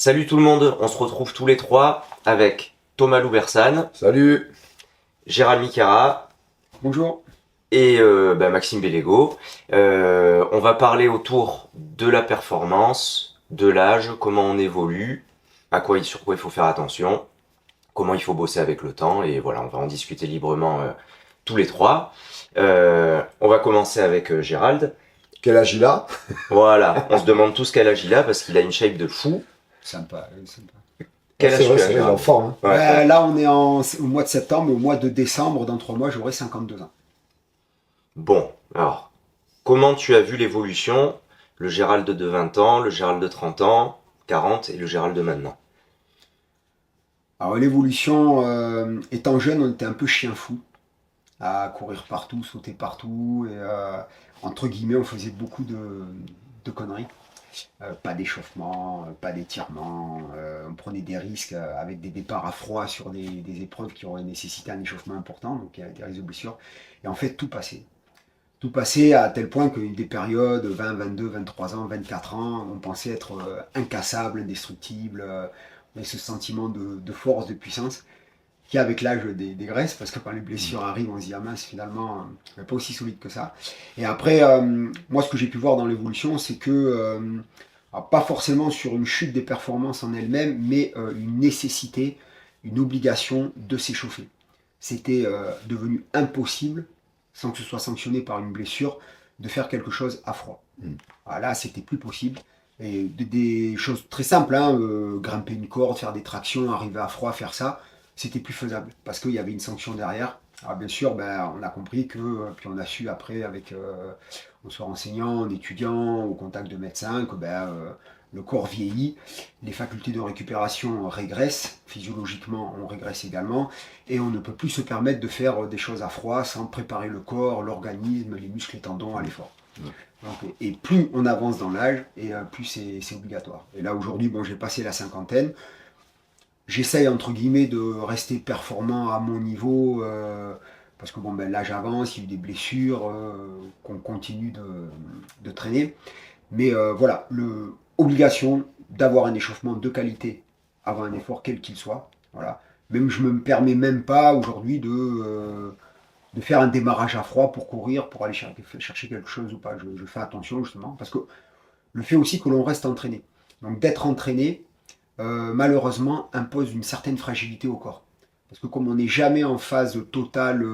Salut tout le monde, on se retrouve tous les trois avec Thomas Loubersan, Salut. Gérald Micara Bonjour. et Maxime Bellego. On va parler autour de la performance, de l'âge, comment on évolue, sur quoi il faut faire attention, comment il faut bosser avec le temps, et voilà, on va en discuter librement tous les trois. On va commencer avec Gérald. Quel âge il a? Voilà, on se demande tous quel âge il a parce qu'il a une shape de fou. Sympa, sympa. Quel âge tu as, C'est vrai, il est Gérald? en forme. Hein. Ouais. Là, on est au mois de septembre. Au mois de décembre, dans 3 mois, j'aurai 52 ans. Bon, alors, comment tu as vu l'évolution, le Gérald de 20 ans, le Gérald de 30 ans, 40 et le Gérald de maintenant? Alors, l'évolution, étant jeune, on était un peu chien fou, à courir partout, sauter partout. Et, entre guillemets, on faisait beaucoup de conneries. Pas d'échauffement, pas d'étirement. On prenait des risques avec des départs à froid sur des épreuves qui auraient nécessité un échauffement important. Donc, il y a des risques de blessures. Et en fait, tout passait. Tout passé à tel point que des périodes 20, 22, 23 ans, 24 ans, on pensait être incassable, indestructible, mais ce sentiment de force, de puissance, qui avec l'âge dégraisse, parce que quand les blessures arrivent, on se dit ah mince, finalement, on n'est pas aussi solide que ça. Et après, moi ce que j'ai pu voir dans l'évolution, c'est que, alors, pas forcément sur une chute des performances en elles-mêmes, mais une nécessité, une obligation de s'échauffer. C'était devenu impossible sans que ce soit sanctionné par une blessure, de faire quelque chose à froid. Alors là, c'était plus possible. Et des choses très simples, hein, grimper une corde, faire des tractions, arriver à froid, faire ça, c'était plus faisable parce qu'il y avait une sanction derrière. Alors bien sûr, on a compris que, puis on a su après, avec, en se renseignant, en étudiant, au contact de médecins, que le corps vieillit, les facultés de récupération régressent, physiologiquement on régresse également, et on ne peut plus se permettre de faire des choses à froid sans préparer le corps, l'organisme, les muscles et tendons à l'effort. Donc, et plus on avance dans l'âge, et plus c'est obligatoire. Et là aujourd'hui, j'ai passé la cinquantaine, j'essaye entre guillemets de rester performant à mon niveau, parce que l'âge avance, il y a eu des blessures, qu'on continue de traîner. Mais voilà, obligation d'avoir un échauffement de qualité avant un effort, quel qu'il soit. Voilà. Même je ne me permets même pas aujourd'hui de faire un démarrage à froid pour courir, pour aller chercher quelque chose ou pas. Je fais attention justement, parce que le fait aussi que l'on reste entraîné. Donc d'être entraîné, malheureusement, impose une certaine fragilité au corps. Parce que comme on n'est jamais en phase totale,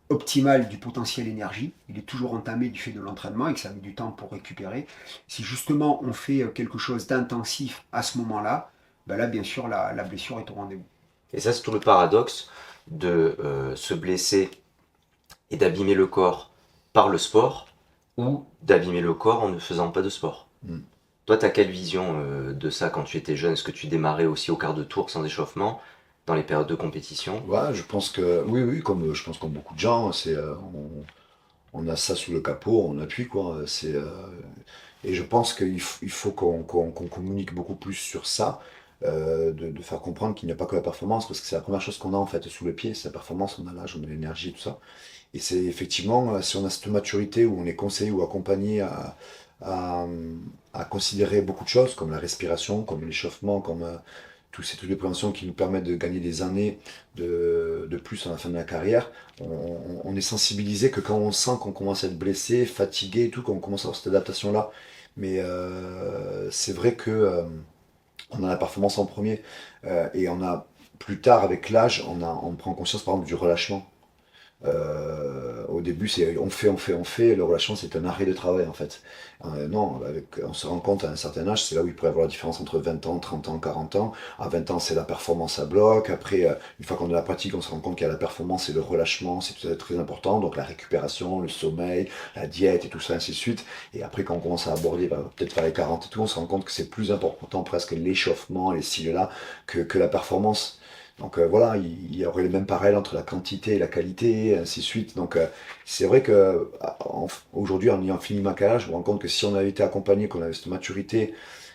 optimale du potentiel énergie, il est toujours entamé du fait de l'entraînement et que ça met du temps pour récupérer. Si justement on fait quelque chose d'intensif à ce moment-là, là bien sûr la blessure est au rendez-vous. Et ça, c'est tout le paradoxe de se blesser et d'abîmer le corps par le sport ou d'abîmer le corps en ne faisant pas de sport. Toi, t'as quelle vision de ça quand tu étais jeune? Est-ce que tu démarrais aussi au quart de tour sans échauffement dans les périodes de compétition? Ouais, je pense que oui, comme je pense comme beaucoup de gens, on a ça sous le capot, on appuie quoi. Et je pense qu'il faut qu'on communique beaucoup plus sur ça, de faire comprendre qu'il n'y a pas que la performance, parce que c'est la première chose qu'on a en fait sous le pied, c'est la performance, on a l'âge, on a l'énergie, tout ça. Et c'est effectivement, si on a cette maturité où on est conseillé ou accompagné à, à considérer beaucoup de choses, comme la respiration, comme l'échauffement, comme toutes les préventions qui nous permettent de gagner des années de plus à la fin de la carrière, on est sensibilisé que quand on sent qu'on commence à être blessé, fatigué et tout, qu'on commence à avoir cette adaptation-là. Mais c'est vrai que on a la performance en premier et on a plus tard avec l'âge, on prend conscience par exemple du relâchement. Au début, c'est on fait, le relâchement, c'est un arrêt de travail en fait. Non, on se rend compte à un certain âge, c'est là où il pourrait y avoir la différence entre 20 ans, 30 ans, 40 ans. À 20 ans, c'est la performance à bloc. Après, une fois qu'on a la pratique, on se rend compte qu'il y a la performance et le relâchement, c'est tout à fait très important. Donc la récupération, le sommeil, la diète et tout ça, ainsi de suite. Et après, quand on commence à aborder, peut-être vers les 40 et tout, on se rend compte que c'est plus important presque l'échauffement, les styles-là, que la performance. Donc voilà, il y aurait le même parallèle entre la quantité et la qualité, et ainsi de suite. Donc c'est vrai que aujourd'hui, en ayant fini ma carrière, je me rends compte que si on avait été accompagné, qu'on avait cette maturité,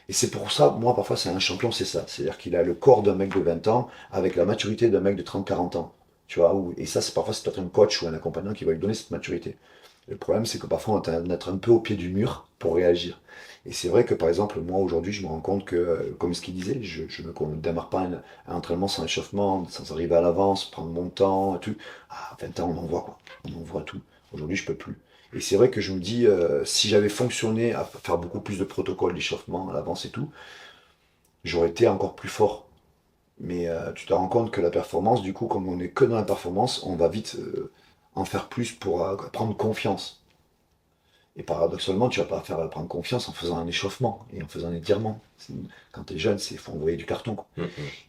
et c'est pour ça, moi parfois c'est un champion, c'est ça. C'est-à-dire qu'il a le corps d'un mec de 20 ans avec la maturité d'un mec de 30-40 ans. Tu vois, et ça, parfois c'est peut-être un coach ou un accompagnant qui va lui donner cette maturité. Le problème, c'est que parfois, on a tendance à être un peu au pied du mur pour réagir. Et c'est vrai que, par exemple, moi, aujourd'hui, je me rends compte que, comme ce qu'il disait, je ne démarre pas un entraînement sans échauffement, sans arriver à l'avance, prendre mon temps et tout. À 20 ans, on en voit, quoi. On en voit tout. Aujourd'hui, je peux plus. Et c'est vrai que je me dis, si j'avais fonctionné à faire beaucoup plus de protocoles d'échauffement à l'avance et tout, j'aurais été encore plus fort. Mais tu te rends compte que la performance, du coup, comme on n'est que dans la performance, on va vite en faire plus pour prendre confiance. Et paradoxalement, tu vas pas faire prendre confiance en faisant un échauffement et en faisant un étirement. Quand tu es jeune, il faut envoyer du carton, quoi.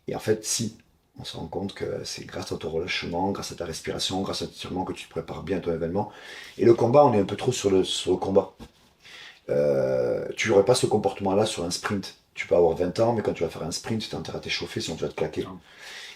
Et en fait, si, on se rend compte que c'est grâce à ton relâchement, grâce à ta respiration, grâce à l'étirement que tu te prépares bien à ton événement. Et le combat, on est un peu trop sur le combat. Tu n'aurais pas ce comportement-là sur un sprint. Tu peux avoir 20 ans, mais quand tu vas faire un sprint, tu as intérêt à t'échauffer, sinon tu vas te claquer.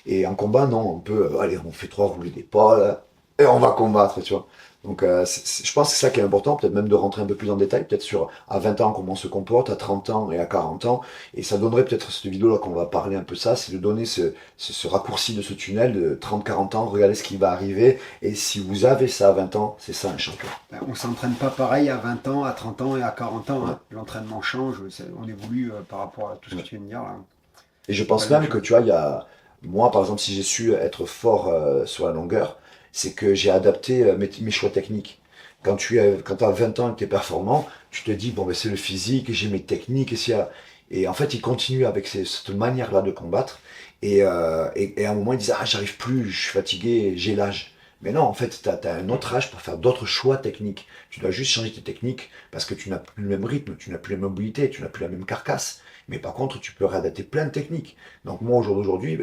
Et en combat, non, on peut, allez, on fait 3 roulés d'épaule, et on va combattre, tu vois. Donc, je pense que c'est ça qui est important, peut-être même de rentrer un peu plus en détail, peut-être sur à 20 ans comment on se comporte, à 30 ans et à 40 ans. Et ça donnerait peut-être cette vidéo-là qu'on va parler un peu ça, c'est de donner ce raccourci de ce tunnel de 30-40 ans, regardez ce qui va arriver. Et si vous avez ça à 20 ans, c'est ça un champion. Ben, on s'entraîne pas pareil à 20 ans, à 30 ans et à 40 ans. Hein. L'entraînement change, on évolue par rapport à tout ce que tu viens de dire. Là. Et je pense même que, tu vois, moi, par exemple, si j'ai su être fort sur la longueur, c'est que j'ai adapté mes choix techniques. Quand tu as 20 ans et que tu es performant, tu te dis, bon, ben, c'est le physique, j'ai mes techniques. Et en fait, ils continuent avec cette manière-là de combattre. Et à un moment, ils disent, ah, j'arrive plus, je suis fatigué, j'ai l'âge. Mais non, en fait, tu as un autre âge pour faire d'autres choix techniques. Tu dois juste changer tes techniques parce que tu n'as plus le même rythme, tu n'as plus la même mobilité, tu n'as plus la même carcasse. Mais par contre, tu peux réadapter plein de techniques. Donc moi, au jour d'aujourd'hui,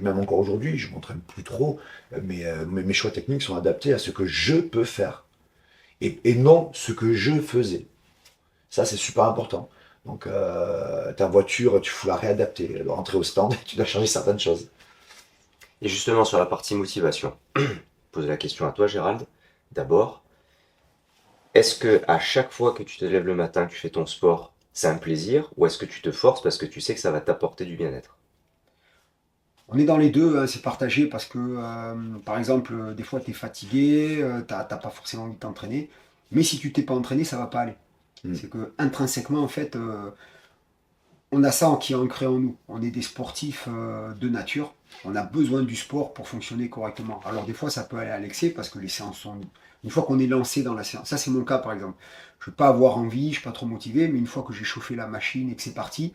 même encore aujourd'hui, je m'entraîne plus trop, mais mes choix techniques sont adaptés à ce que je peux faire. Et non ce que je faisais. Ça, c'est super important. Donc ta voiture, tu faut la réadapter. Elle doit rentrer au stand, tu dois changer certaines choses. Et justement, sur la partie motivation, poser la question à toi, Gérald. D'abord, est-ce que à chaque fois que tu te lèves le matin, que tu fais ton sport, c'est un plaisir, ou est-ce que tu te forces parce que tu sais que ça va t'apporter du bien-être? On est dans les deux, hein, c'est partagé parce que, par exemple, des fois, tu es fatigué, t'as pas forcément envie de t'entraîner. Mais si tu t'es pas entraîné, ça va pas aller. C'est que intrinsèquement, en fait, on a ça qui est ancré en nous. On est des sportifs de nature. On a besoin du sport pour fonctionner correctement. Alors des fois, ça peut aller à l'excès parce que les séances sont... Une fois qu'on est lancé dans la séance, ça c'est mon cas par exemple. Je ne vais pas avoir envie, je ne suis pas trop motivé, mais une fois que j'ai chauffé la machine et que c'est parti,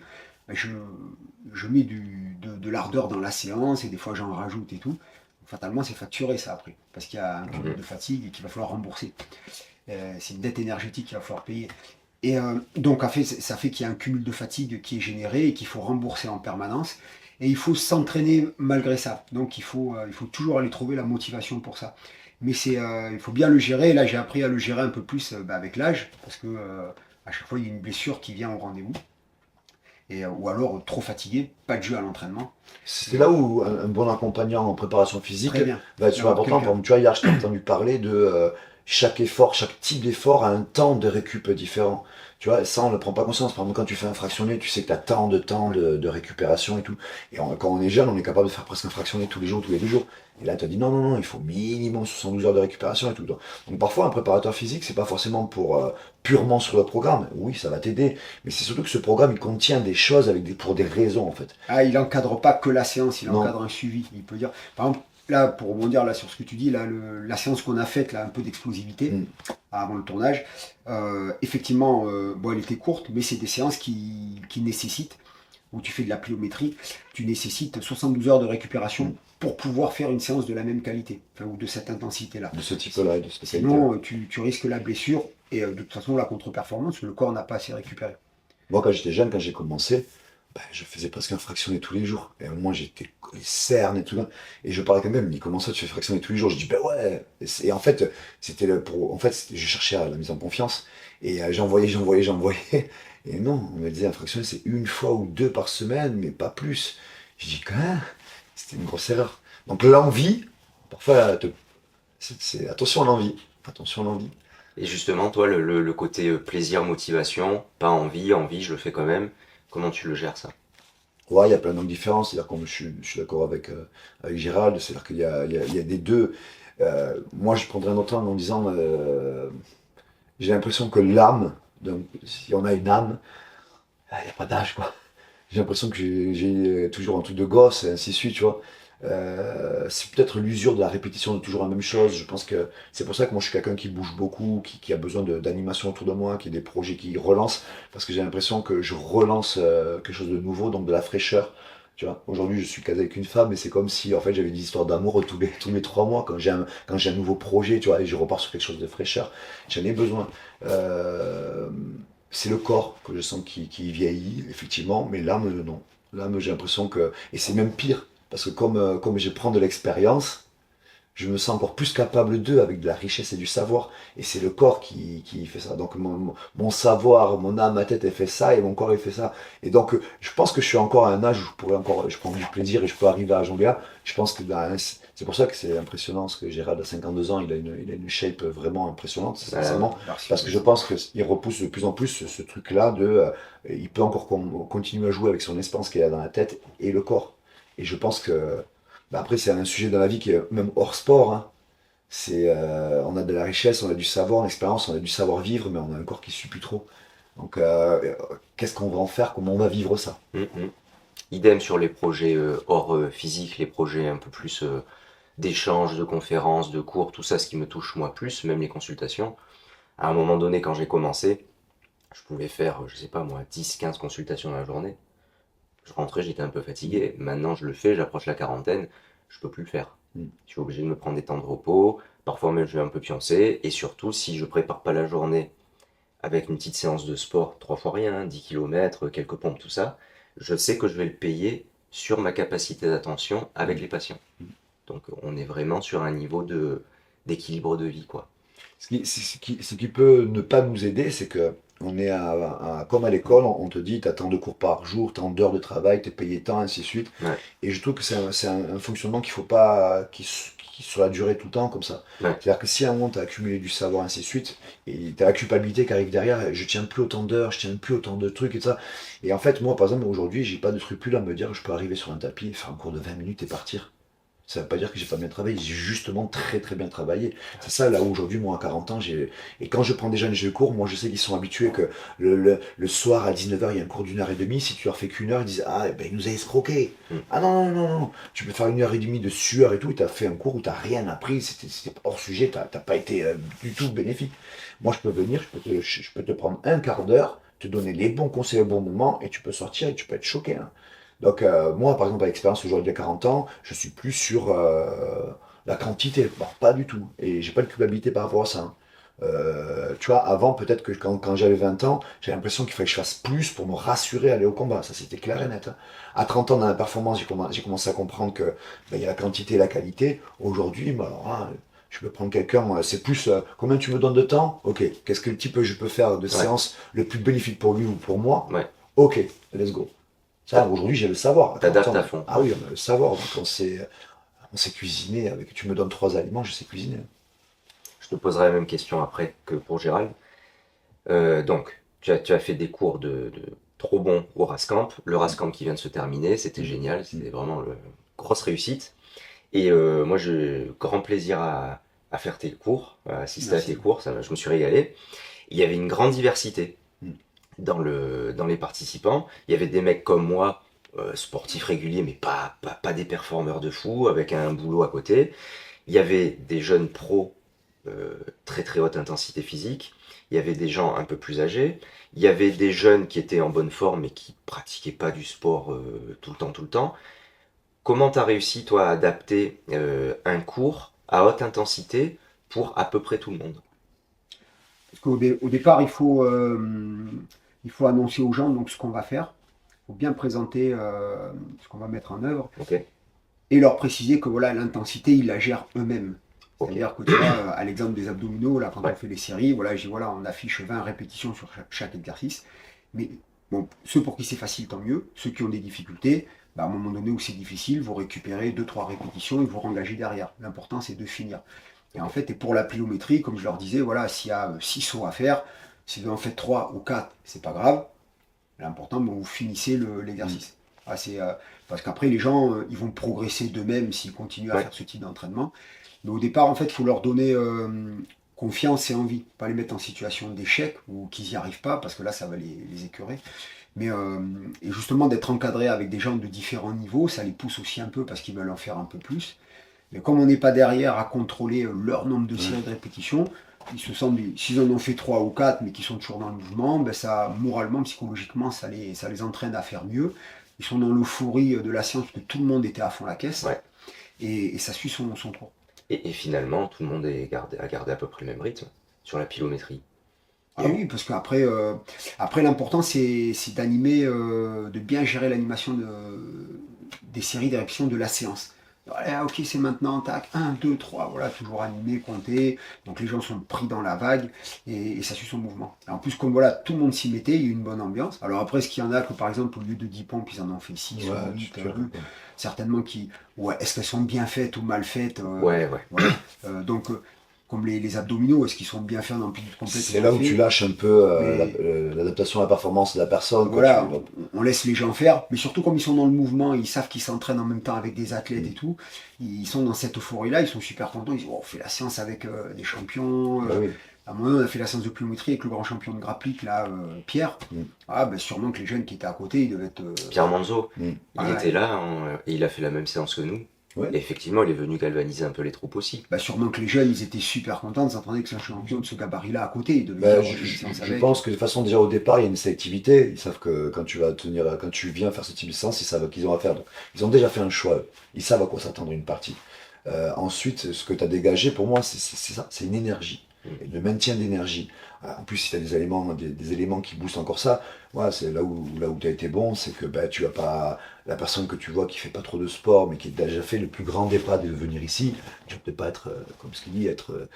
ben, je mets de l'ardeur dans la séance et des fois j'en rajoute et tout. Fatalement, c'est facturé ça après, parce qu'il y a un cumul de fatigue et qu'il va falloir rembourser. C'est une dette énergétique qu'il va falloir payer. Et donc, ça fait qu'il y a un cumul de fatigue qui est généré et qu'il faut rembourser en permanence. Et il faut s'entraîner malgré ça. Donc, il faut toujours aller trouver la motivation pour ça. Mais il faut bien le gérer. Et là, j'ai appris à le gérer un peu plus avec l'âge, parce que à chaque fois, il y a une blessure qui vient au rendez-vous. Ou alors trop fatigué, pas de jeu à l'entraînement. C'est là où un bon accompagnant en préparation physique va être super important. Par exemple, tu vois, hier, je t'ai entendu parler de chaque effort, chaque type d'effort a un temps de récup différent. Tu vois, ça, on ne prend pas conscience. Par exemple, quand tu fais un fractionné, tu sais que tu as tant de temps de récupération et tout. Et quand on est jeune, on est capable de faire presque un fractionné tous les jours, tous les 2 jours. Et là, tu as dit non, non, non, il faut minimum 72 heures de récupération et tout. Donc parfois, un préparateur physique, c'est pas forcément pour purement sur le programme. Oui, ça va t'aider. Mais c'est surtout que ce programme, il contient des choses pour des raisons, en fait. Ah, il encadre pas que la séance, il encadre un suivi. Il peut dire, par exemple, là, pour rebondir là, sur ce que tu dis, là, la séance qu'on a faite, là, un peu d'explosivité avant le tournage, effectivement, bon, elle était courte, mais c'est des séances qui nécessitent, où tu fais de la pliométrie, tu nécessites 72 heures de récupération pour pouvoir faire une séance de la même qualité, enfin, ou de cette intensité-là. De ce type-là, de cette Sinon, tu risques la blessure et de toute façon la contre-performance, le corps n'a pas assez récupéré. Moi, quand j'étais jeune, quand j'ai commencé, je faisais presque un fractionné tous les jours. Et moi, j'étais les cernes et tout ça. Et je parlais quand même, mais comment ça, tu fais fractionner tous les jours? Je dis, ben ouais. Et en fait, je cherchais à la mise en confiance. Et j'envoyais. Et non, on me disait, un fractionné, c'est 1 fois ou 2 par semaine, mais pas plus. Je dis, quoi? C'était une grosse erreur. Donc l'envie, parfois, c'est attention à l'envie. Attention à l'envie. Et justement, toi, le côté plaisir, motivation, pas envie, je le fais quand même. Comment tu le gères ça? Ouais, il y a plein d'angles différents. C'est-à-dire que je suis d'accord avec Gérald, c'est-à-dire qu'il y a des deux. Moi, je prendrais un autre angle en disant, j'ai l'impression que l'âme, donc, si on a une âme, il n'y a pas d'âge, quoi. J'ai l'impression que j'ai toujours un truc de gosse, et ainsi de suite, tu vois. C'est peut-être l'usure de la répétition de toujours la même chose. Je pense que c'est pour ça que moi je suis quelqu'un qui bouge beaucoup, qui a besoin d'animation autour de moi, qui a des projets qui relancent, parce que j'ai l'impression que je relance quelque chose de nouveau, donc de la fraîcheur. Tu vois, aujourd'hui je suis casé avec une femme et c'est comme si en fait j'avais des histoires d'amour tous les 3 mois quand j'ai un nouveau projet, tu vois, et je repars sur quelque chose de fraîcheur. J'en ai besoin. Euh, c'est le corps que je sens qui vieillit, effectivement, mais l'âme, non. L'âme, j'ai l'impression que. Et c'est même pire, parce que comme je prends de l'expérience, je me sens encore plus capable d'eux avec de la richesse et du savoir. Et c'est le corps qui fait ça. Donc mon savoir, mon âme, ma tête, elle fait ça, et mon corps, il fait ça. Et donc, je pense que je suis encore à un âge où je prends du plaisir et je peux arriver à jongler. Je pense que c'est pour ça que c'est impressionnant, parce que Gérald, à 52 ans, il a une shape vraiment impressionnante, sincèrement. Merci. Parce que je pense qu'il repousse de plus en plus ce truc-là il peut encore continuer à jouer avec son expérience qu'il a dans la tête et le corps. Et je pense que après, c'est un sujet dans la vie qui est même hors sport, hein. On a de la richesse, on a du savoir, une expérience, on a du savoir-vivre, mais on a un corps qui ne suit plus trop. Donc, qu'est-ce qu'on va en faire? Comment on va vivre ça? Mhm. Idem sur les projets hors physique, les projets un peu plus d'échanges, de conférences, de cours, tout ça, ce qui me touche moi plus, même les consultations. À un moment donné, quand j'ai commencé, je pouvais faire, je sais pas moi, 10, 15 consultations dans la journée. Je rentrais, j'étais un peu fatigué. Maintenant, je le fais, j'approche la quarantaine, je peux plus le faire. Mm. Je suis obligé de me prendre des temps de repos. Parfois même, je vais un peu pioncer. Et surtout, si je prépare pas la journée avec une petite séance de sport, 3 fois rien, 10 km, quelques pompes, tout ça, je sais que je vais le payer sur ma capacité d'attention avec les patients. Donc, on est vraiment sur un niveau d'équilibre de vie, quoi. Ce qui peut ne pas nous aider, c'est que on est comme à l'école, on te dit, tu as tant de cours par jour, tant d'heures de travail, tu es payé tant, ainsi de suite. Ouais. Et je trouve que c'est un fonctionnement qu'il faut pas, qui sur la durée tout le temps comme ça. Ouais. C'est-à-dire que si à un moment tu as accumulé du savoir, ainsi de suite, et tu as la culpabilité qui arrive derrière, je tiens plus autant d'heures, je tiens plus autant de trucs et ça. Et en fait, moi, par exemple, aujourd'hui, j'ai pas de scrupule à me dire que je peux arriver sur un tapis, faire un cours de 20 minutes et partir. Ça veut pas dire que j'ai pas bien travaillé, j'ai justement très très bien travaillé. C'est ça là où aujourd'hui, moi à 40 ans, et quand je prends des jeunes et je cours, moi je sais qu'ils sont habitués que le soir à 19h, il y a un cours d'1 h 30. Si tu leur fais qu'1 heure, ils disent ah ben il nous a escroqué. Mm. Ah non, non, non, non, tu peux faire 1 h 30 de sueur et tout, et t'as fait un cours où t'as rien appris, c'était hors sujet, t'as pas été du tout bénéfique. Moi je peux venir, je peux te prendre un quart d'heure, te donner les bons conseils au bon moment, et tu peux sortir et tu peux être choqué, hein. Donc, moi, par exemple, à l'expérience aujourd'hui à 40 ans, je suis plus sur la quantité. Bon, pas du tout. Et j'ai pas de culpabilité par rapport à ça, hein. Tu vois, avant, peut-être que quand j'avais 20 ans, j'avais l'impression qu'il fallait que je fasse plus pour me rassurer à aller au combat. Ça, c'était clair et net, hein. À 30 ans, dans la performance, j'ai commencé à comprendre que il y a la quantité et la qualité. Aujourd'hui, bah, alors, hein, je peux prendre quelqu'un, c'est plus combien tu me donnes de temps? Ok. Qu'est-ce que le type je peux faire de séance le plus bénéfique pour lui ou pour moi? Ouais. Ok, let's go. Ça, aujourd'hui, j'ai le savoir. T'adaptes Attends, à fond. ah oui, on a le savoir. Donc, on sait cuisiner. Tu me donnes 3 aliments, je sais cuisiner. Je te poserai la même question après que pour Gérald. Donc, tu as fait des cours de trop bons au Rascamp. Le Rascamp qui vient de se terminer, c'était génial, c'était vraiment une grosse réussite. Et moi, j'ai grand plaisir à faire tes cours, à assister Merci. à tes cours, je me suis régalé. Il y avait une grande diversité Mm. dans les participants. Il y avait des mecs comme moi, sportifs réguliers, mais pas des performeurs de fou, avec un boulot à côté. Il y avait des jeunes pros, très très haute intensité physique. Il y avait des gens un peu plus âgés. Il y avait des jeunes qui étaient en bonne forme mais qui pratiquaient pas du sport tout le temps. Comment tu as réussi, toi, à adapter un cours à haute intensité pour à peu près tout le monde? Parce qu'au départ, il faut annoncer aux gens donc, ce qu'on va faire. Il faut bien présenter ce qu'on va mettre en œuvre Ok. et leur préciser que voilà, l'intensité, ils la gèrent eux-mêmes. Ok. C'est-à-dire que tu vois, à l'exemple des abdominaux, là, quand Ouais. on fait les séries, voilà, je dis voilà, on affiche 20 répétitions sur chaque exercice. Mais bon, ceux pour qui c'est facile, tant mieux. Ceux qui ont des difficultés, bah, à un moment donné où c'est difficile, vous récupérez 2-3 répétitions et vous rengagez derrière. L'important, c'est de finir. Et en fait, et pour la pliométrie, comme je leur disais, voilà, s'il y a 6 sauts à faire, si vous en faites 3 ou 4, c'est pas grave. L'important, vous finissez l'exercice. Ah, parce qu'après, les gens, ils vont progresser d'eux-mêmes s'ils continuent à Ouais. faire ce type d'entraînement. Mais au départ, en fait, il faut leur donner confiance et envie. Pas les mettre en situation d'échec ou qu'ils n'y arrivent pas, parce que là, ça va les écœurer. Mais et justement, d'être encadré avec des gens de différents niveaux, ça les pousse aussi un peu parce qu'ils veulent en faire un peu plus. Mais comme on n'est pas derrière à contrôler leur nombre de séries de répétitions, ils se sentent, s'ils en ont fait 3 ou 4, mais qui sont toujours dans le mouvement, ben ça, moralement, psychologiquement, ça les entraîne à faire mieux. Ils sont dans l'euphorie de la science que tout le monde était à fond la caisse, Ouais. et ça suit son cours. Et finalement, tout le monde a gardé à peu près le même rythme sur la pilométrie. Ah Et oui, parce qu'après, après l'important c'est d'animer, de bien gérer l'animation des séries, des répétitions de la séance. Voilà, ok, c'est maintenant, tac, 1, 2, 3, voilà, toujours animé, compté. Donc les gens sont pris dans la vague et ça suit son mouvement. Et en plus, comme voilà, tout le monde s'y mettait, il y a eu une bonne ambiance. Alors après, est-ce qu'il y en a que par exemple, au lieu de 10 pompes, ils en ont fait 6 ou Ouais, 8, tu vois, quoi. certainement qui. Ouais, est-ce qu'elles sont bien faites ou mal faites ouais, ouais. voilà. Donc, comme les abdominaux, est-ce qu'ils sont bien faits en amplitude complète ou C'est mal là où tu faits lâches un peu Mais l'adaptation à la performance de la personne. Quand voilà, on laisse les gens faire, mais surtout comme ils sont dans le mouvement, ils savent qu'ils s'entraînent en même temps avec des athlètes et tout, ils sont dans cette euphorie-là, ils sont super contents, ils disent oh, on fait la séance avec des champions. Bah oui. À un moment donné, on a fait la séance de pliométrie avec le grand champion de grappling, là, Pierre. Mm. Ah, ben sûrement que les jeunes qui étaient à côté, ils devaient être. Pierre Manzo, Mm. il était là et il a fait la même séance que nous. Ouais. Et effectivement, il est venu galvaniser un peu les troupes aussi. Bah, sûrement que les jeunes, ils étaient super contents de s'entraîner avec un champion de ce gabarit-là à côté. Ils devaient Bah, dire, on fait une séance je avec. pense que de toute façon, déjà au départ, il y a une sélectivité. Ils savent que quand tu viens faire ce type de séance, ils savent qu'ils ont à faire. Donc, ils ont déjà fait un choix. Ils savent à quoi s'attendre une partie. Ensuite, ce que tu as dégagé, pour moi, c'est ça, c'est une énergie. Et le maintien d'énergie. En plus, si tu as des éléments qui boostent encore ça, ouais, c'est là où tu as été bon, c'est que bah, tu vas pas. La personne que tu vois qui fait pas trop de sport, mais qui a déjà fait le plus grand des pas de venir ici, tu vas peut-être pas être, comme ce qu'il dit, être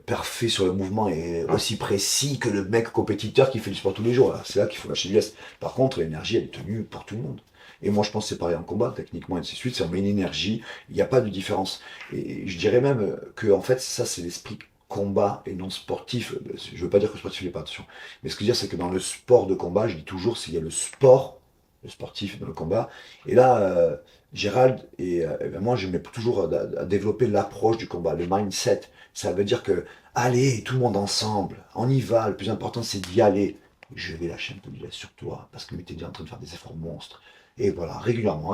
parfait sur le mouvement et aussi précis que le mec compétiteur qui fait du sport tous les jours. Là. C'est là qu'il faut lâcher du lest. Par contre, l'énergie, elle est tenue pour tout le monde. Et moi, je pense que c'est pareil en combat, techniquement, et ainsi de suite. Ça met une énergie, il n'y a pas de différence. Et je dirais même que, en fait, ça, c'est l'esprit combat et non sportif. Je veux pas dire que le sportif n'est pas, attention. Mais ce que je veux dire, c'est que dans le sport de combat, je dis toujours, s'il y a le sport, le sportif dans le combat. Et là, Gérald et ben moi, je mets toujours à développer l'approche du combat, le mindset. Ça veut dire que, allez, tout le monde ensemble, on y va. Le plus important, c'est d'y aller. Je vais lâcher un peu du lest sur toi, parce que tu es déjà en train de faire des efforts monstres. Et voilà, régulièrement,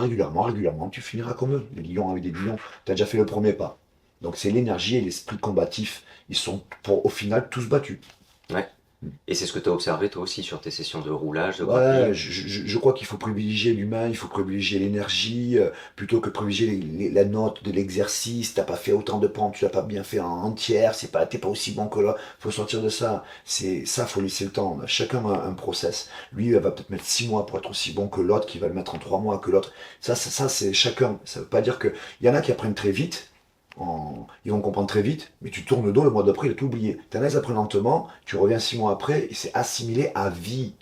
tu finiras comme eux, les lions avec des lions. Tu as déjà fait le premier pas. Donc c'est l'énergie et l'esprit combatif. Ils sont au final tous battus. Ouais. Et c'est ce que tu as observé toi aussi sur tes sessions de roulage, de Ouais, grappling. je crois qu'il faut privilégier l'humain, il faut privilégier l'énergie, plutôt que privilégier la note de l'exercice. T'as pas fait autant de pompes, tu l'as pas bien fait en entière, t'es pas aussi bon que là. Faut sortir de ça. Faut laisser le temps. Chacun a un process. Lui, il va peut-être mettre 6 mois pour être aussi bon que l'autre, qui va le mettre en 3 mois que l'autre. Ça, c'est chacun. Ça veut pas dire que, il y en a qui apprennent très vite. Ils vont comprendre très vite, mais tu tournes le dos, le mois d'après, il a tout oublié. T'en as, ils apprennent lentement, tu reviens 6 mois après, et c'est assimilé à vie.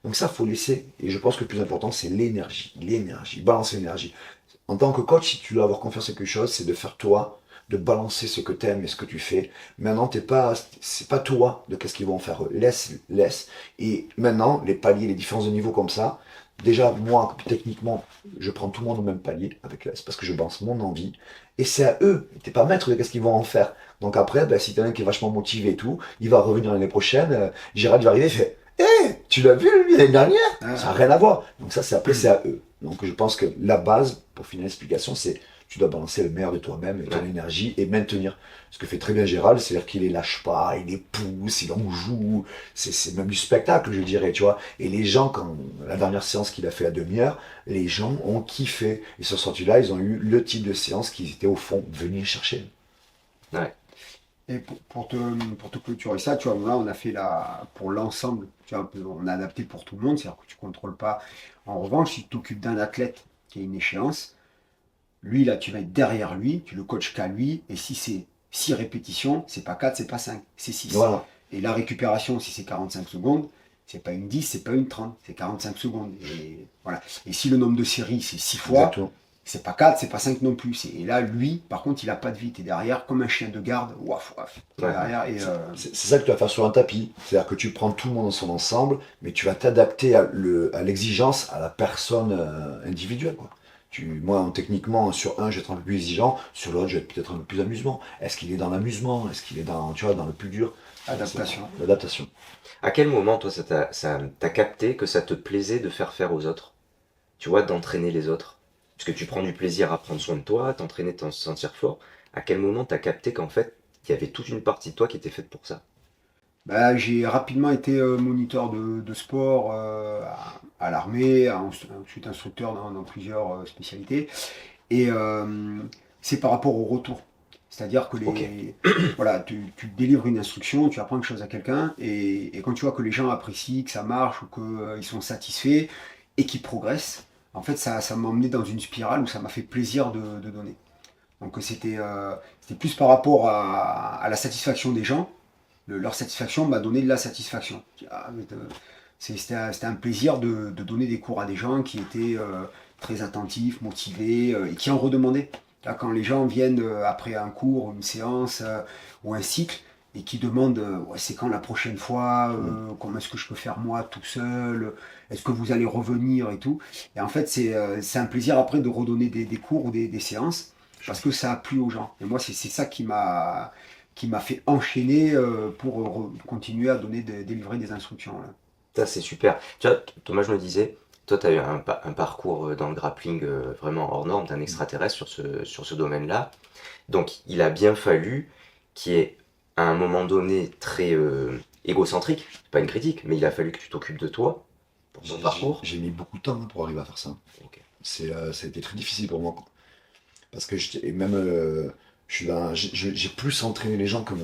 Donc ça, faut laisser. Et je pense que le plus important, c'est l'énergie. L'énergie, balancer l'énergie. En tant que coach, si tu dois avoir confiance en quelque chose, c'est de faire toi, de balancer ce que tu aimes et ce que tu fais. Maintenant, c'est pas toi de qu'est-ce qu'ils vont faire eux. Laisse. Et maintenant, les paliers, les différences de niveau comme ça, déjà, moi, techniquement, je prends tout le monde au même palier avec l'S parce que je balance mon envie. Et c'est à eux. T'es pas maître de qu'est-ce qu'ils vont en faire. Donc après, ben, si t'en as un qui est vachement motivé et tout, il va revenir l'année prochaine. Gérald va arriver et fait tu l'as vu lui l'année dernière Ça n'a rien à voir. Donc ça, c'est à eux. Donc je pense que la base, pour finir l'explication, c'est tu dois balancer le meilleur de toi-même et ton énergie et maintenir. Ce que fait très bien Gérald, c'est-à-dire qu'il les lâche pas, il les pousse, il en joue. C'est même du spectacle, je dirais, tu vois. Et les gens, quand la dernière séance qu'il a fait à demi-heure, les gens ont kiffé. Ils sont sortis là, ils ont eu le type de séance qu'ils étaient au fond venus chercher. Ouais. Et pour te clôturer ça, tu vois, là, on a fait pour l'ensemble, tu vois, on a adapté pour tout le monde, c'est-à-dire que tu ne contrôles pas. En revanche, si tu t'occupes d'un athlète qui a une échéance, lui, là, tu vas être derrière lui, tu le coaches qu'à lui, et si c'est 6 répétitions, c'est pas 4, c'est pas 5, c'est 6. Voilà. Et la récupération, si c'est 45 secondes, c'est pas une 10, c'est pas une 30, c'est 45 secondes. Et, voilà. Et si le nombre de séries, c'est 6 fois, Exactement. C'est pas 4, c'est pas 5 non plus. Et là, lui, par contre, il a pas de vie. T'es derrière comme un chien de garde. Waf, waf. T'es Ouais. derrière et C'est ça que tu vas faire sur un tapis. C'est-à-dire que tu prends tout le monde dans son ensemble, mais tu vas t'adapter à l'exigence, à la personne individuelle, quoi. Moi, techniquement, sur un, je vais être un peu plus exigeant, sur l'autre, je vais être peut-être un peu plus amusement. Est-ce qu'il est dans l'amusement? Est-ce qu'il est dans, tu vois, dans le plus dur? adaptation. C'est l'adaptation. À quel moment, toi, t'as capté que ça te plaisait de faire aux autres? Tu vois, d'entraîner les autres? Parce que tu prends du plaisir à prendre soin de toi, t'entraîner, t'en sentir fort. À quel moment t'as capté qu'en fait, il y avait toute une partie de toi qui était faite pour ça? Bah, j'ai rapidement été moniteur de sport à l'armée, ensuite instructeur dans plusieurs spécialités. Et c'est par rapport au retour. C'est-à-dire que Ok. voilà, tu délivres une instruction, tu apprends quelque chose à quelqu'un, et quand tu vois que les gens apprécient, que ça marche, ou qu'ils sont satisfaits, et qu'ils progressent, en fait, ça m'a emmené dans une spirale où ça m'a fait plaisir de donner. Donc c'était plus par rapport à la satisfaction des gens. Leur satisfaction m'a donné de la satisfaction. C'était un plaisir de donner des cours à des gens qui étaient très attentifs, motivés et qui en redemandaient. Là, quand les gens viennent après un cours, une séance ou un cycle et qui demandent ouais, c'est quand la prochaine fois, comment est-ce que je peux faire moi tout seul, est-ce que vous allez revenir et tout. Et en fait, c'est un plaisir après de redonner des cours ou des séances parce que ça a plu aux gens. Et moi, c'est ça qui m'a fait enchaîner pour continuer à délivrer des instructions. Là. Ça, c'est super. Tu vois, Thomas, je me disais, toi, tu as eu un parcours dans le grappling vraiment hors norme, t'es un extraterrestre sur ce domaine-là. Donc, il a bien fallu qu'il y ait, à un moment donné, très égocentrique, c'est pas une critique, mais il a fallu que tu t'occupes de toi pour ton parcours. J'ai mis beaucoup de temps pour arriver à faire ça. Ok. Ça a été très difficile pour moi. Parce que et même, j'ai plus entraîné les gens que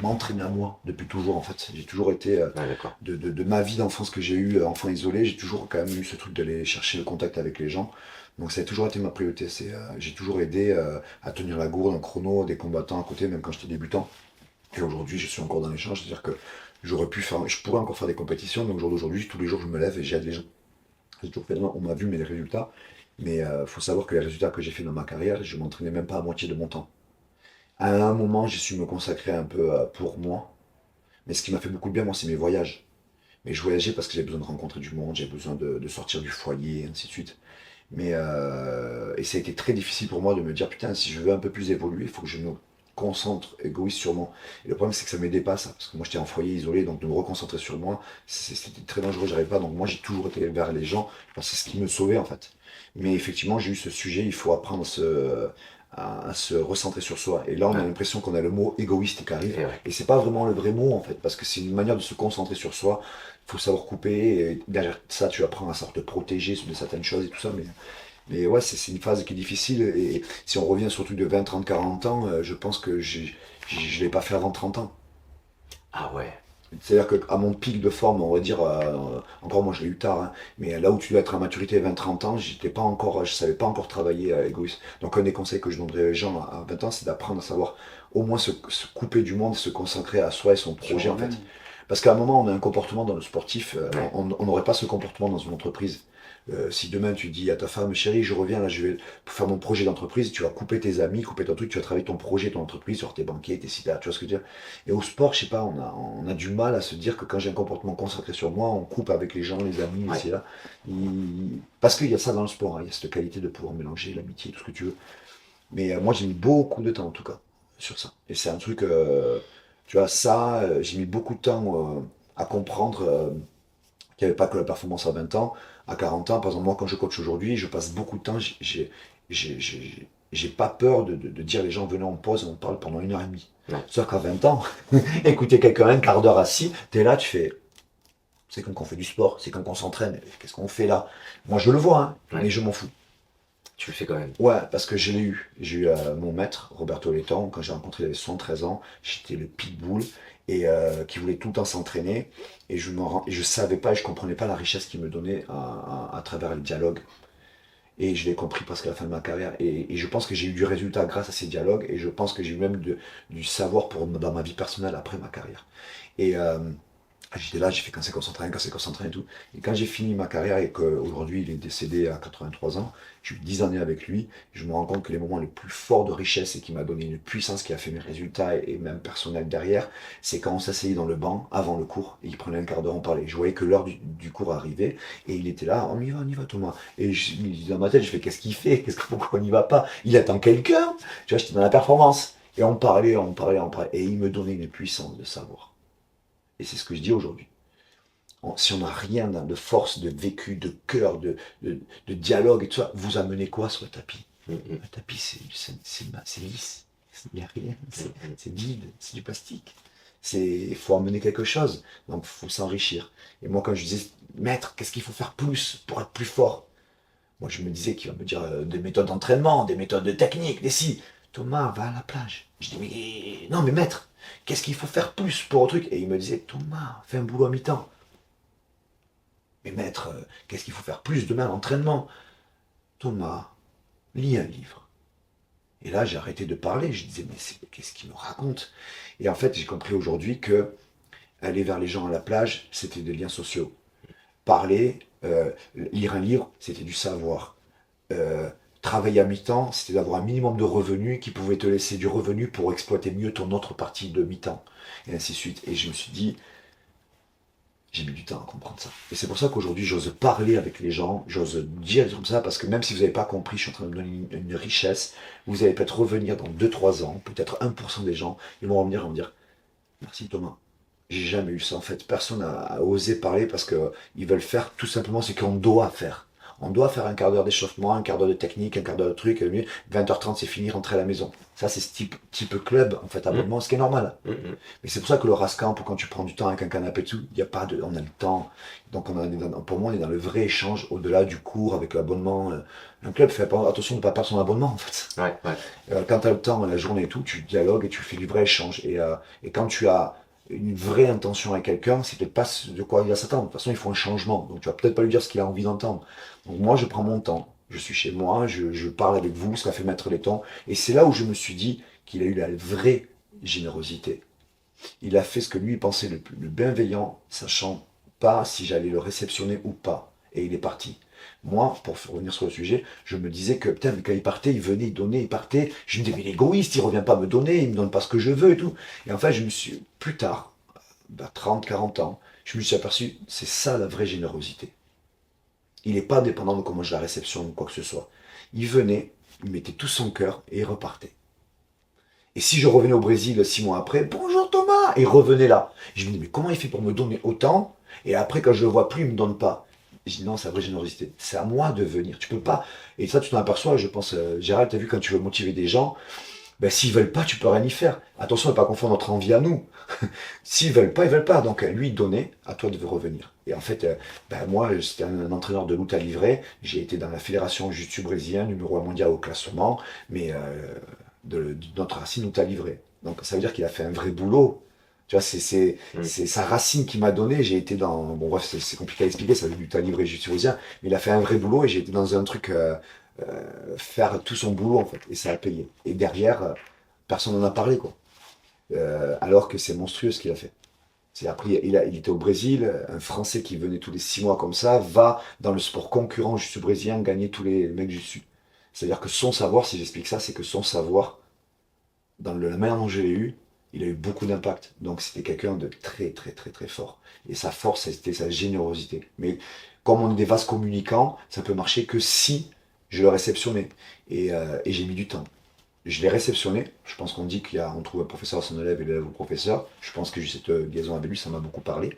m'entraîner à moi depuis toujours en fait. J'ai toujours été, Ouais, d'accord. de ma vie d'enfance que j'ai eu, enfant isolé, j'ai toujours quand même eu ce truc d'aller chercher le contact avec les gens. Donc ça a toujours été ma priorité. J'ai toujours aidé à tenir la gourde, un chrono, des combattants à côté, même quand j'étais débutant. Et aujourd'hui, je suis encore dans l'échange, c'est-à-dire que je pourrais encore faire des compétitions, mais au jour d'aujourd'hui, tous les jours, je me lève et j'aide les gens. J'ai toujours fait, on m'a vu mes résultats, mais il faut savoir que les résultats que j'ai fait dans ma carrière, je m'entraînais même pas à moitié de mon temps. À un moment, j'ai su me consacrer un peu pour moi, mais ce qui m'a fait beaucoup de bien, moi, c'est mes voyages. Mais je voyageais parce que j'avais besoin de rencontrer du monde, j'avais besoin de sortir du foyer, et ainsi de suite. Et ça a été très difficile pour moi de me dire, putain, si je veux un peu plus évoluer, il faut que je me concentre égoïste sur moi. Et le problème, c'est que ça m'aidait pas, ça. Parce que moi, j'étais en foyer isolé, donc de me reconcentrer sur moi, c'était très dangereux, j'arrivais pas. Donc moi, j'ai toujours été vers les gens, parce que c'est ce qui me sauvait, en fait. Mais effectivement, j'ai eu ce sujet, il faut apprendre à se recentrer sur soi. Et là, on a Ouais. l'impression qu'on a le mot égoïste qui arrive. Et ouais. Et c'est pas vraiment le vrai mot, en fait, parce que c'est une manière de se concentrer sur soi. Il faut savoir couper, et derrière ça, tu apprends à savoir te protéger de certaines choses et tout ça, mais ouais, c'est une phase qui est difficile. Et si on revient sur le truc de 20, 30, 40 ans, je pense que je ne l'ai pas fait avant 30 ans. Ah ouais. C'est-à-dire qu'à mon pic de forme, on va dire, encore moi je l'ai eu tard, hein, mais là où tu dois être à maturité 20-30 ans, j'étais pas encore, je savais pas encore travailler égoïste. Donc un des conseils que je donnerais aux gens à 20 ans, c'est d'apprendre à savoir au moins se couper du monde, se concentrer à soi et son Sur projet en fait. eux-mêmes. Parce qu'à un moment, on a un comportement dans le sportif, Ouais. on n'aurait pas ce comportement dans une entreprise. Si demain tu dis à ta femme, chérie, je reviens là, je vais faire mon projet d'entreprise, tu vas couper tes amis, couper ton truc, tu vas travailler ton projet, ton entreprise, sur tes banquiers, tes sites, tu vois ce que je veux dire. Et au sport, je sais pas, on a du mal à se dire que quand j'ai un comportement concentré sur moi, on coupe avec les gens, les amis, Ouais. ici et là. Parce qu'il y a ça dans le sport, hein, il y a cette qualité de pouvoir mélanger l'amitié, tout ce que tu veux. Mais moi, j'ai mis beaucoup de temps en tout cas sur ça. Et c'est un truc, tu vois, ça, j'ai mis beaucoup de temps à comprendre qu'il n'y avait pas que la performance à 20 ans, à 40 ans. Par exemple, moi, quand je coach aujourd'hui, je passe beaucoup de temps, j'ai pas peur de dire les gens, venez, on pause, on parle pendant 1 heure et demie. Ouais. Sauf qu'à 20 ans, écouter quelqu'un un quart d'heure assis, t'es là, tu fais, c'est comme qu'on fait du sport, c'est comme qu'on s'entraîne, qu'est-ce qu'on fait là? Moi, je le vois, hein, Ouais. mais je m'en fous. Tu le fais quand même. Ouais, parce que je l'ai eu. J'ai eu mon maître, Roberto Letton, quand j'ai rencontré, il avait 73 ans. J'étais le pitbull et qui voulait tout le temps s'entraîner. Et je savais pas et je comprenais pas la richesse qu'il me donnait à travers le dialogue. Et je l'ai compris presque à la fin de ma carrière. Et je pense que j'ai eu du résultat grâce à ces dialogues. Et je pense que j'ai eu même du savoir dans ma vie personnelle après ma carrière. Et J'étais là, j'ai fait quand c'est concentré et tout. Et quand j'ai fini ma carrière et qu'aujourd'hui il est décédé à 83 ans, j'ai eu 10 années avec lui, je me rends compte que les moments les plus forts de richesse et qui m'a donné une puissance qui a fait mes résultats et même personnels derrière, c'est quand on s'asseyait dans le banc avant le cours et il prenait un quart d'heure, on parlait. Je voyais que l'heure du cours arrivait et il était là, on y va Thomas. Et dans ma tête, je fais qu'est-ce qu'il fait? Pourquoi on n'y va pas? Il attend quelqu'un? Tu vois, j'étais dans la performance. Et on parlait. Et il me donnait une puissance de savoir. Et c'est ce que je dis aujourd'hui. Si on n'a rien de force, de vécu, de cœur, de dialogue et tout ça, vous amenez quoi sur le tapis? Le tapis, c'est lisse. Il n'y a rien. C'est vide. C'est du plastique. Il faut amener quelque chose. Donc, il faut s'enrichir. Et moi, quand je disais, maître, qu'est-ce qu'il faut faire plus pour être plus fort? Moi, je me disais qu'il va me dire des méthodes d'entraînement, des méthodes de technique, des si. Thomas, va à la plage. Je dis, mais non, mais maître, qu'est-ce qu'il faut faire plus pour un truc? Et il me disait, Thomas, fais un boulot à mi-temps. Mais maître, qu'est-ce qu'il faut faire plus demain à l'entraînement? Thomas, lis un livre. Et là, j'ai arrêté de parler. Je disais, mais qu'est-ce qu'il me raconte? Et en fait, j'ai compris aujourd'hui que aller vers les gens à la plage, c'était des liens sociaux. Parler, lire un livre, c'était du savoir. Euh, Travailler à mi-temps, c'était d'avoir un minimum de revenus qui pouvait te laisser du revenu pour exploiter mieux ton autre partie de mi-temps. Et ainsi de suite. Et je me suis dit, j'ai mis du temps à comprendre ça. Et c'est pour ça qu'aujourd'hui, j'ose parler avec les gens, j'ose dire comme ça, parce que même si vous n'avez pas compris, je suis en train de vous donner une richesse, vous allez peut-être revenir dans 2 3 ans, peut-être 1% des gens, ils vont revenir et vont me dire, merci Thomas. J'ai jamais eu ça en fait. Personne n'a osé parler parce qu'ils veulent faire tout simplement ce qu'on doit faire. On doit faire un quart d'heure d'échauffement, un quart d'heure de technique, un quart d'heure de truc, 20h30 c'est fini, rentrer à la maison. Ça c'est ce type club en fait, abonnement, ce qui est normal. Mais c'est pour ça que le Rascamp, quand tu prends du temps avec un canapé et tout, il y a pas de, on a le temps. Donc pour moi on est dans le vrai échange au-delà du cours avec l'abonnement. Un club fait attention de ne pas perdre son abonnement en fait. Ouais, ouais. Quand tu as le temps, la journée et tout, tu dialogues et tu fais du vrai échange. Et quand tu as une vraie intention avec quelqu'un, c'est peut-être pas ce de quoi il va s'attendre. De toute façon, il faut un changement. Donc tu vas peut-être pas lui dire ce qu'il a envie d'entendre. Donc moi, je prends mon temps. Je suis chez moi, je parle avec vous, ça fait mettre les temps. Et c'est là où je me suis dit qu'il a eu la vraie générosité. Il a fait ce que lui pensait le bienveillant, sachant pas si j'allais le réceptionner ou pas. Et il est parti. Moi, pour revenir sur le sujet, je me disais que putain, mais quand il partait, il venait, il donnait, il partait. Je me disais, mais il est égoïste, il revient pas me donner, il me donne pas ce que je veux et tout. Et en fait, je me suis, plus tard, à 30, 40 ans, je me suis aperçu, c'est ça la vraie générosité. Il n'est pas dépendant de comment je la réceptionne ou quoi que ce soit. Il venait, il mettait tout son cœur et il repartait. Et si je revenais au Brésil 6 mois après, bonjour Thomas, et il revenait là. Je me dis, mais comment il fait pour me donner autant? Et après, quand je le vois plus, il me donne pas. Je dis, non, c'est la vraie générosité. C'est à moi de venir. Tu peux pas. Et ça, tu t'en aperçois, je pense, Gérald, tu as vu, quand tu veux motiver des gens, ben, s'ils veulent pas, tu peux rien y faire. Attention à ne pas confondre notre envie à nous. S'ils veulent pas, ils veulent pas. Donc, lui, donner, à toi de revenir. Et en fait, ben, moi, j'étais un entraîneur de lutte à livrer. J'ai été dans la fédération jiu-jitsu brésilien, numéro 1 mondial au classement. Mais de notre racine nous t'a livré. Donc ça veut dire qu'il a fait un vrai boulot. Tu vois, c'est sa racine qui m'a donné. J'ai été dans. Bon, bref, c'est compliqué à expliquer, ça veut dire que t'as livré juste mais il a fait un vrai boulot et j'ai été dans un truc faire tout son boulot en fait. Et ça a payé. Et derrière, personne n'en a parlé quoi. Alors que c'est monstrueux ce qu'il a fait. C'est après, il était au Brésil, un Français qui venait tous les 6 mois comme ça, va dans le sport concurrent jiu brésilien gagner tous les mecs jiu. C'est-à-dire que son savoir, si j'explique ça, c'est que son savoir, dans la manière dont je l'ai eu, il a eu beaucoup d'impact. Donc c'était quelqu'un de très très très très fort. Et sa force, c'était sa générosité. Mais comme on est des vases communicants, ça peut marcher que si je le réceptionnais. Et j'ai mis du temps. Je l'ai réceptionné. Je pense qu'on dit qu'on trouve un professeur à son élève et l'élève au professeur. Je pense que j'ai cette liaison avec lui, ça m'a beaucoup parlé.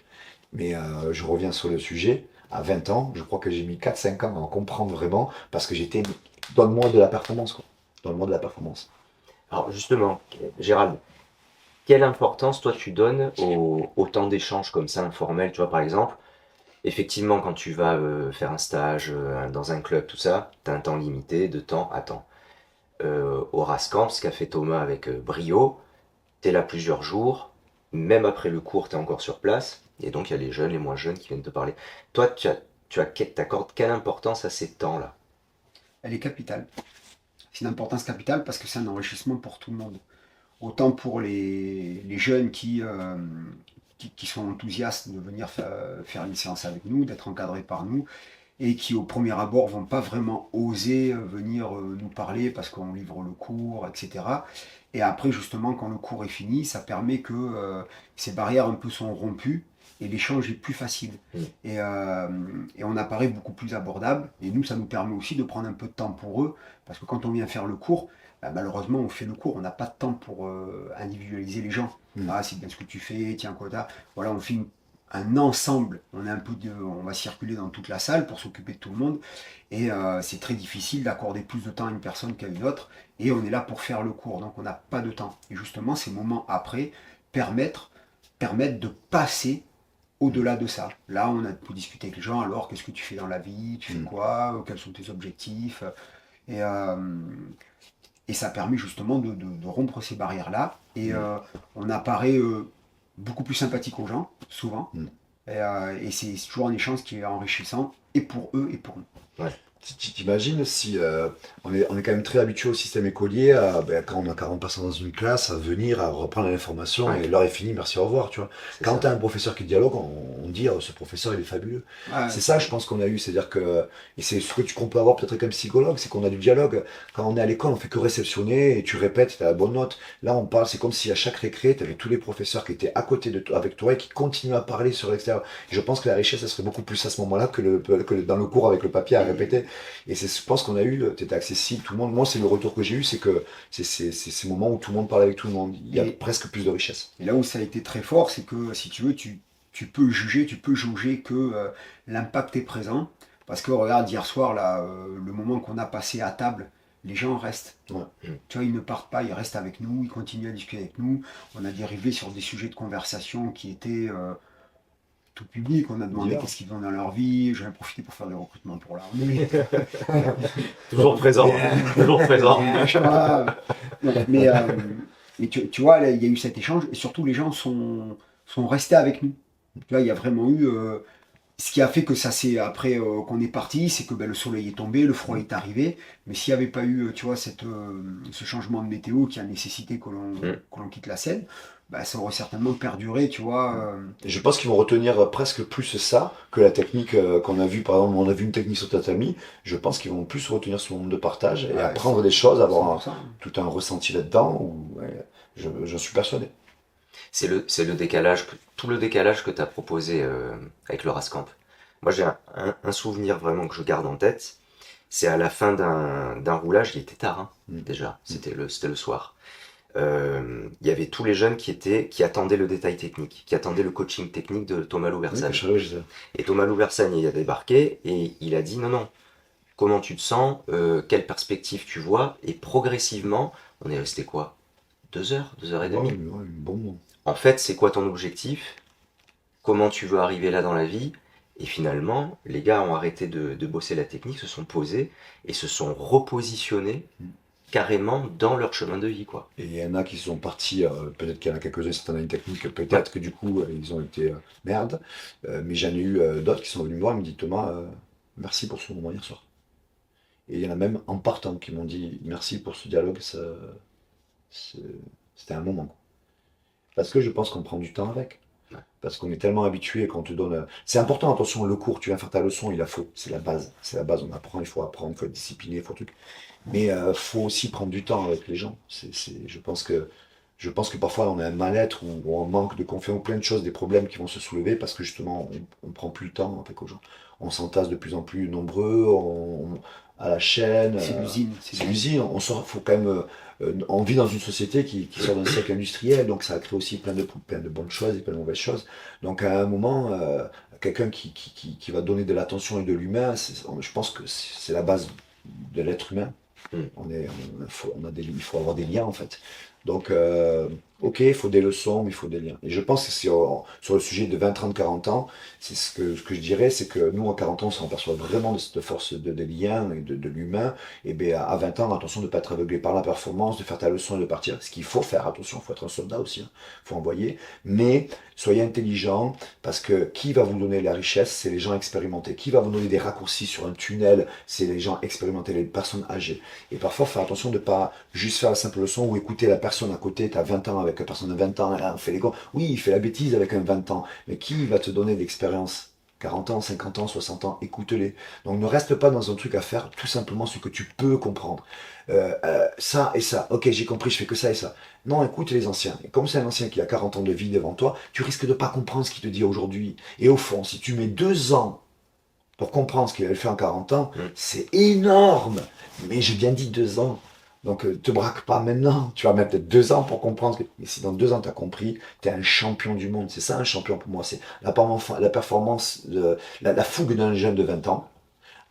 Mais je reviens sur le sujet. À 20 ans, je crois que j'ai mis 4 5 ans à en comprendre vraiment parce que j'étais dans le monde de la performance. Quoi. Dans le monde de la performance. Alors justement, Gérald, quelle importance toi tu donnes au temps d'échange comme ça informel, tu vois par exemple, effectivement quand tu vas faire un stage dans un club, tout ça, tu as un temps limité de temps à temps. Au Rascamp, ce qu'a fait Thomas avec brio, tu es là plusieurs jours, même après le cours tu es encore sur place, et donc il y a les jeunes, les moins jeunes qui viennent te parler. Toi t'accordes quelle importance à ces temps-là? Elle est capitale. C'est une importance capitale parce que c'est un enrichissement pour tout le monde. Autant pour les jeunes qui sont enthousiastes de venir faire une séance avec nous, d'être encadrés par nous, et qui au premier abord vont pas vraiment oser venir nous parler parce qu'on livre le cours, etc. Et après, justement, quand le cours est fini, ça permet que ces barrières un peu sont rompues et l'échange est plus facile. Et on apparaît beaucoup plus abordable. Et nous, ça nous permet aussi de prendre un peu de temps pour eux, parce que quand on vient faire le cours, malheureusement, on fait le cours, on n'a pas de temps pour individualiser les gens. Ah, c'est bien ce que tu fais, tiens, quota. Voilà, on fait un ensemble. On va circuler dans toute la salle pour s'occuper de tout le monde. Et c'est très difficile d'accorder plus de temps à une personne qu'à une autre. Et on est là pour faire le cours, donc on n'a pas de temps. Et justement, ces moments après permettent de passer au-delà de ça. Là, on a pu discuter avec les gens. Alors, qu'est-ce que tu fais dans la vie? Tu fais quoi? Quels sont tes objectifs? Et ça permet justement de rompre ces barrières-là. Et on apparaît beaucoup plus sympathique aux gens, souvent. Et c'est toujours un échange qui est enrichissant, et pour eux et pour nous. Ouais. T'imagines si on est quand même très habitué au système écolier, quand on a 40 personnes dans une classe, à venir, à reprendre l'information, et l'heure est finie, merci, au revoir. Tu vois. Quand tu as un professeur qui dialogue, on dit ce professeur il est fabuleux. C'est ça, je pense qu'on a eu, c'est-à-dire que, et c'est ce qu'on peut avoir peut-être comme psychologue, c'est qu'on a du dialogue. Quand on est à l'école, on fait que réceptionner, et tu répètes, tu as la bonne note. Là, on parle, c'est comme si à chaque récré, tu avais tous les professeurs qui étaient à côté de toi, avec toi, et qui continuent à parler sur l'extérieur. Et je pense que la richesse, ça serait beaucoup plus à ce moment-là que dans le cours avec le papier à répéter. Et je pense qu'on a eu, tu étais accessible, tout le monde. Moi, c'est le retour que j'ai eu, c'est que c'est ces moments où tout le monde parle avec tout le monde. Il y a presque plus de richesse. Et là où ça a été très fort, c'est que si tu veux, tu peux juger, tu peux jauger que l'impact est présent. Parce que regarde, hier soir, là, le moment qu'on a passé à table, les gens restent. Ouais. Tu vois, ils ne partent pas, ils restent avec nous, ils continuent à discuter avec nous. On a dérivé sur des sujets de conversation qui étaient tout public. On a demandé qu'est-ce qu'ils font dans leur vie. J'en ai profité pour faire des recrutements pour l'armée. Toujours présent. Toujours présent. Mais tu vois, là, il y a eu cet échange, et surtout les gens sont restés avec nous. Tu vois, il y a vraiment eu... ce qui a fait que ça s'est, après qu'on est parti, c'est que le soleil est tombé, le froid est arrivé. Mais s'il n'y avait pas eu, tu vois, ce changement de météo qui a nécessité que l'on quitte la scène, ça aurait certainement perduré, tu vois. Et je pense qu'ils vont retenir presque plus ça que la technique qu'on a vue. Par exemple, on a vu une technique sur tatami. Je pense qu'ils vont plus retenir ce moment de partage et apprendre des choses, avoir tout un ressenti là-dedans. J'en suis persuadé. C'est le décalage, tout le décalage que tu as proposé avec le Rascamp. Moi, j'ai un souvenir vraiment que je garde en tête. C'est à la fin d'un roulage, il était tard, déjà. C'était le soir. Il y avait tous les jeunes qui attendaient le détail technique, qui attendaient le coaching technique de Thomas Louversagne. Et Thomas Louversagne, il a débarqué et il a dit non, comment tu te sens, quelle perspective tu vois, et progressivement, on est resté quoi, 2 heures, 2h30. Bon. En fait, c'est quoi ton objectif? Comment tu veux arriver là dans la vie? Et finalement, les gars ont arrêté de bosser la technique, se sont posés et se sont repositionnés carrément dans leur chemin de vie, quoi. Et il y en a qui sont partis, peut-être qu'il y en a quelques-uns, certaines années techniques, peut-être que du coup, ils ont été merde. Mais j'en ai eu d'autres qui sont venus me voir et me disent Thomas, merci pour ce moment hier soir. Et il y en a même en partant qui m'ont dit merci pour ce dialogue, c'était un moment, quoi. Parce que je pense qu'on prend du temps avec. Parce qu'on est tellement habitué qu'on te donne. C'est important, attention, le cours, tu viens faire ta leçon, il la faut. C'est la base. C'est la base, on apprend, il faut apprendre, il faut être discipliné, il faut truc. Mais il faut aussi prendre du temps avec les gens. Je pense que parfois on a un mal-être ou on manque de confiance, plein de choses, des problèmes qui vont se soulever parce que justement on prend plus le temps avec les gens. On s'entasse de plus en plus nombreux, à la chaîne. C'est l'usine. C'est l'usine. Faut quand même. On vit dans une société qui sort d'un siècle industriel, donc ça a créé aussi plein de bonnes choses et plein de mauvaises choses. Donc à un moment, quelqu'un qui va donner de l'attention et de l'humain, je pense que c'est la base de l'être humain. Il faut avoir des liens en fait. Donc, ok, il faut des leçons, mais il faut des liens. Et je pense que sur le sujet de 20, 30, 40 ans, c'est ce que je dirais, c'est que nous, à 40 ans, on s'aperçoit vraiment de cette force des liens et de l'humain. Et bien, à 20 ans, attention de ne pas être aveuglé par la performance, de faire ta leçon et de partir. Ce qu'il faut faire, attention, il faut être un soldat aussi, il faut envoyer. Mais soyez intelligent, parce que qui va vous donner la richesse, c'est les gens expérimentés. Qui va vous donner des raccourcis sur un tunnel, c'est les gens expérimentés, les personnes âgées. Et parfois, faire attention de ne pas juste faire la simple leçon ou écouter la personne personne à côté, tu as 20 ans avec une personne de 20 ans, on fait les cons. Oui, il fait la bêtise avec un 20 ans, mais qui va te donner de l'expérience? 40 ans, 50 ans, 60 ans, écoute-les. Donc ne reste pas dans un truc à faire tout simplement ce que tu peux comprendre. Ça et ça, ok, j'ai compris, je fais que ça et ça. Non, écoute les anciens. Et comme c'est un ancien qui a 40 ans de vie devant toi, tu risques de pas comprendre ce qu'il te dit aujourd'hui. Et au fond, si tu mets 2 ans pour comprendre ce qu'il avait fait en 40 ans, c'est énorme. Mais j'ai bien dit 2 ans. Donc, te braque pas maintenant. Tu vas mettre peut-être 2 ans pour comprendre. Mais si dans 2 ans, tu as compris, tu es un champion du monde. C'est ça un champion pour moi. C'est la performance, la fougue d'un jeune de 20 ans,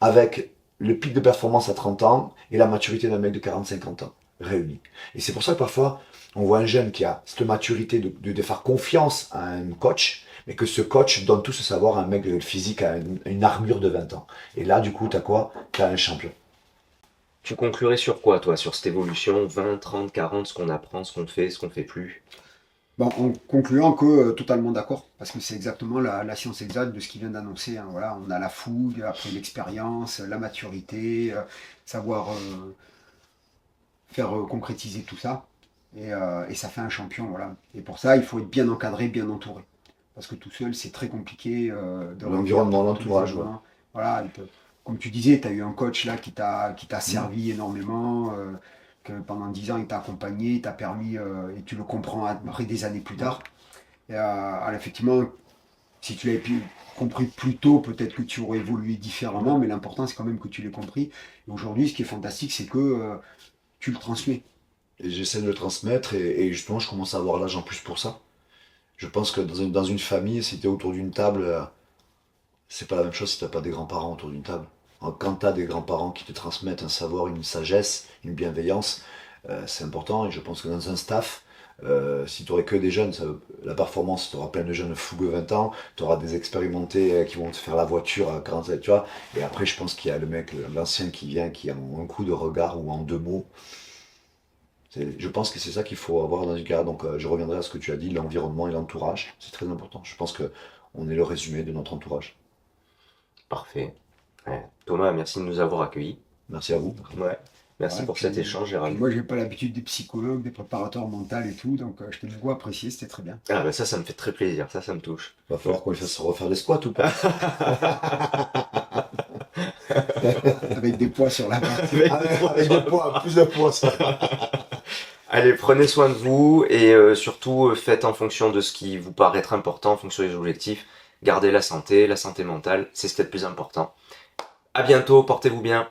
avec le pic de performance à 30 ans et la maturité d'un mec de 40-50 ans réunis. Et c'est pour ça que parfois, on voit un jeune qui a cette maturité de faire confiance à un coach, mais que ce coach donne tout ce savoir à un mec physique, à une armure de 20 ans. Et là, du coup, tu as quoi? Tu as un champion. Tu conclurais sur quoi, toi, sur cette évolution 20, 30, 40, ce qu'on apprend, ce qu'on fait plus? Bon, en concluant que totalement d'accord, parce que c'est exactement la science exacte de ce qu'il vient d'annoncer, hein. Voilà, on a la fougue, après l'expérience, la maturité, savoir faire concrétiser tout ça, et ça fait un champion, voilà. Et pour ça, il faut être bien encadré, bien entouré, parce que tout seul, c'est très compliqué de L'environnement, réunir tous les l'entourage, éléments. Voilà, comme tu disais, tu as eu un coach là qui t'a servi énormément, que pendant 10 ans il t'a accompagné, il t'a permis, et tu le comprends après des années plus tard. Et, alors effectivement, si tu l'avais compris plus tôt, peut-être que tu aurais évolué différemment, mais l'important c'est quand même que tu l'aies compris. Et aujourd'hui, ce qui est fantastique, c'est que tu le transmets. Et j'essaie de le transmettre et justement, je commence à avoir l'âge en plus pour ça. Je pense que dans une famille, si tu es autour d'une table, c'est pas la même chose si t'as pas des grands-parents autour d'une table. Quand tu as des grands-parents qui te transmettent un savoir, une sagesse, une bienveillance, c'est important. Et je pense que dans un staff, si tu aurais que des jeunes, la performance, tu auras plein de jeunes fougueux 20 ans, tu auras des expérimentés qui vont te faire la voiture à 47, tu vois. Et après, je pense qu'il y a le mec, l'ancien qui vient, qui a un coup de regard ou en 2 mots. Je pense que c'est ça qu'il faut avoir dans une carrière. Donc, je reviendrai à ce que tu as dit, l'environnement et l'entourage. C'est très important. Je pense que on est le résumé de notre entourage. Parfait. Ouais. Thomas, merci de nous avoir accueillis. Merci à vous. Ouais. Merci Ouais, pour puis- cet échange, puis Gérald. moi, j'ai pas l'habitude des psychologues, des préparateurs mentaux et tout, donc je t'ai beaucoup apprécié, c'était très bien. Ah bah ça me fait très plaisir, ça me touche. Va falloir qu'on lui fasse refaire des squats ou pas? Avec des poids sur la main. Avec des poids, plus de poids, ça. Allez, prenez soin de vous et surtout faites en fonction de ce qui vous paraît être important, en fonction des objectifs. Gardez la santé mentale, c'est ce qui est le plus important. À bientôt, portez-vous bien.